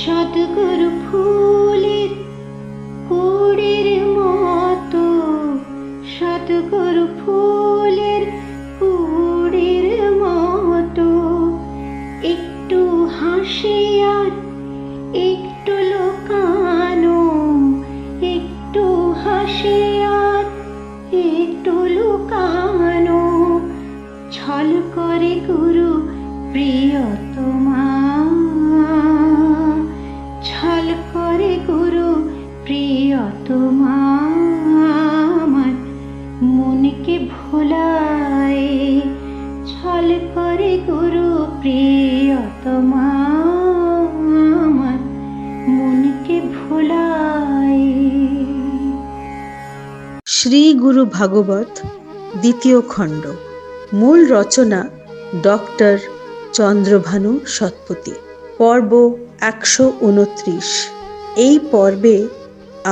সদ্গুরু ফুলের কুড়ির মতো, সদ্গুরু ফুলের কুড়ির মতো, একটু হাসি আর একটু লুকানো, একটু হাসি আর একটু লুকানো, ছল করে গুরু প্রিয়তমা, ছল করে গুরু প্রিয়তমা, আমার মনকে ভোলায়, ছল করে গুরু প্রিয়তমা, আমার মনকে ভোলায়। শ্রী গুরু ভাগবত দ্বিতীয় খণ্ড। মূল রচনা ডক্টর চন্দ্রভানু শতপথী। পর্ব 129। এই পর্বে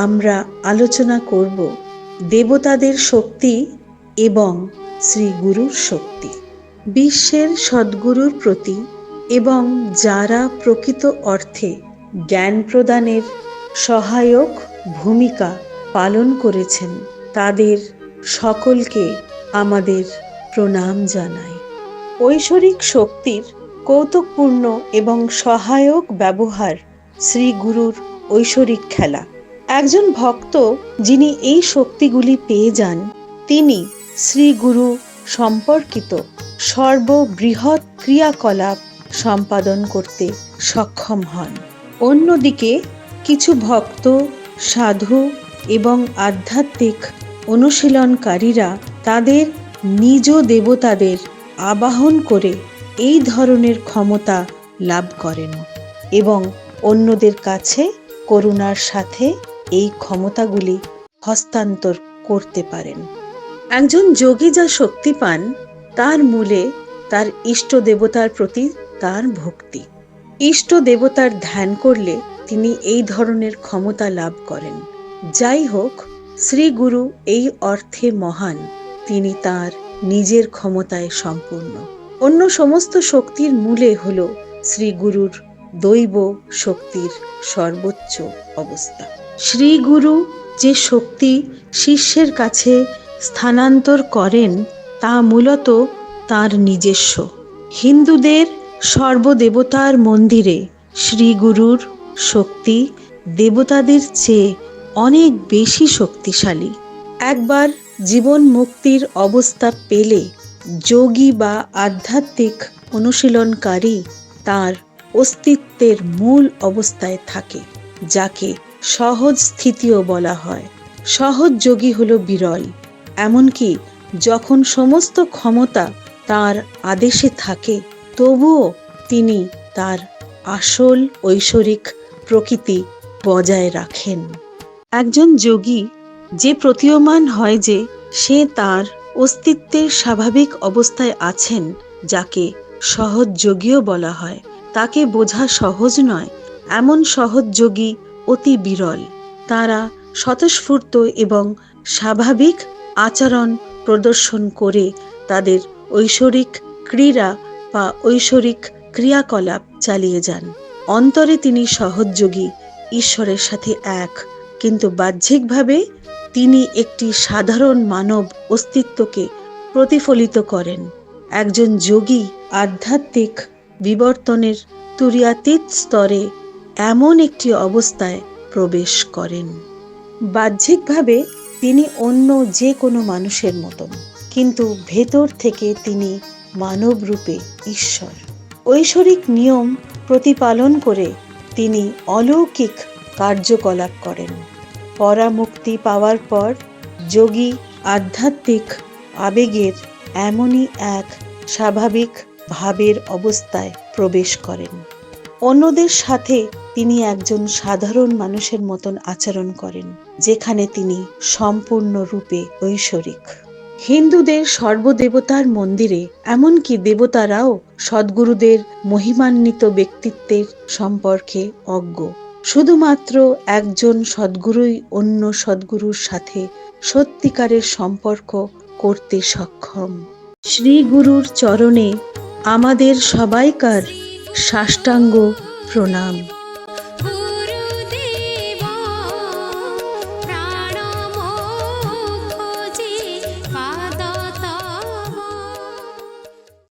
আমরা আলোচনা করব দেবতাদের শক্তি এবং শ্রী গুরুর শক্তি। বিশ্বের সদ্গুরুর প্রতি এবং যারা প্রকৃত অর্থে জ্ঞান প্রদানের সহায়ক ভূমিকা পালন করেছেন তাদের সকলকে আমাদের প্রণাম জানাই। ঐশ্বরিক শক্তির কৌতুকপূর্ণ এবং সহায়ক ব্যবহার শ্রী গুরুর ঐশ্বরিক খেলা। একজন ভক্ত যিনি এই শক্তিগুলি পেয়ে যান তিনি শ্রী গুরু সম্পর্কিত সর্ববৃহৎ ক্রিয়াকলাপ সম্পাদন করতে সক্ষম হন। অন্যদিকে কিছু ভক্ত, সাধু এবং আধ্যাত্মিক অনুশীলনকারীরা তাদের নিজ দেবতাদের আবাহন করে এই ধরনের ক্ষমতা লাভ করেন এবং অন্যদের কাছে করুণার সাথে এই ক্ষমতাগুলি হস্তান্তর করতে পারেন। একজন যোগী যা শক্তি পান তার মূলে তার ইষ্ট দেবতার প্রতি তার ভক্তি। ইষ্ট দেবতার ধ্যান করলে তিনি এই ধরনের ক্ষমতা লাভ করেন। যাই হোক, শ্রী গুরু এই অর্থে মহান, তিনি তার নিজের ক্ষমতায় সম্পূর্ণ। অন্য সমস্ত শক্তির মূলে হল শ্রী গুরুর দৈব শক্তির সর্বোচ্চ অবস্থা। শ্রী গুরু যে শক্তি শিষ্যের কাছে স্থানান্তর করেন তা মূলত তাঁর নিজস্ব। হিন্দুদের সর্বদেবতার মন্দিরে শ্রী গুরুর শক্তি দেবতাদের চেয়ে অনেক বেশি শক্তিশালী। একবার জীবন মুক্তির অবস্থা পেলে যোগী বা আধ্যাত্মিক অনুশীলনকারী তার অস্তিত্বের মূল অবস্থায় থাকে, যাকে সহজ স্থিতিও বলা হয়। সহজ যোগী হলো বিরল। এমনকি যখন সমস্ত ক্ষমতা তার আদেশে থাকে তবুও তিনি তার আসল ঐশ্বরিক প্রকৃতি বজায় রাখেন। একজন যোগী যে প্রতীয়মান হয় যে সে তার অস্তিত্বের স্বাভাবিক অবস্থায় আছেন, যাকে সহজ যোগীও বলা হয়, তাকে বোঝা সহজ নয়। এমন সহজ যোগী অতি বিরল। তারা স্বতঃস্ফূর্ত এবং স্বাভাবিক আচরণ প্রদর্শন করে তাদের ঐশ্বরিক ক্রীড়া বা ঐশ্বরিক ক্রিয়াকলাপ চালিয়ে যান। অন্তরে তিনি সহযোগী, ঈশ্বরের সাথে এক, কিন্তু বাহ্যিকভাবে তিনি একটি সাধারণ মানব অস্তিত্বকে প্রতিফলিত করেন। একজন যোগী আধ্যাত্মিক বিবর্তনের তুরীয়াতীত স্তরে এমন একটি অবস্থায় প্রবেশ করেন। বাহ্যিকভাবে তিনি অন্য যে কোনো মানুষের মতন, কিন্তু ভেতর থেকে তিনি মানব রূপে ঈশ্বর। ঐশ্বরিক নিয়ম প্রতিপালন করে তিনি অলৌকিক কার্যকলাপ করেন। পরামুক্তি পাওয়ার পর যোগী আধ্যাত্মিক আবেগের এমনই এক স্বাভাবিক ভাবের অবস্থায় প্রবেশ করেন। অন্যদের সাথে তিনি একজন সাধারণ মানুষের মতন আচরণ করেন, যেখানে তিনি সম্পূর্ণরূপে ঐশ্বরিক। হিন্দুদের সর্বদেবতার মন্দিরে এমনকি দেবতারাও সদ্গুরুদের মহিমান্বিত ব্যক্তিত্বের সম্পর্কে অজ্ঞ। শুধুমাত্র একজন সদ্গুরুই অন্য সদ্গুরুর সাথে সত্যিকারের সম্পর্ক করতে সক্ষম। শ্রী গুরুর চরণে আমাদের সবাইকার সাষ্টাঙ্গ প্রণাম।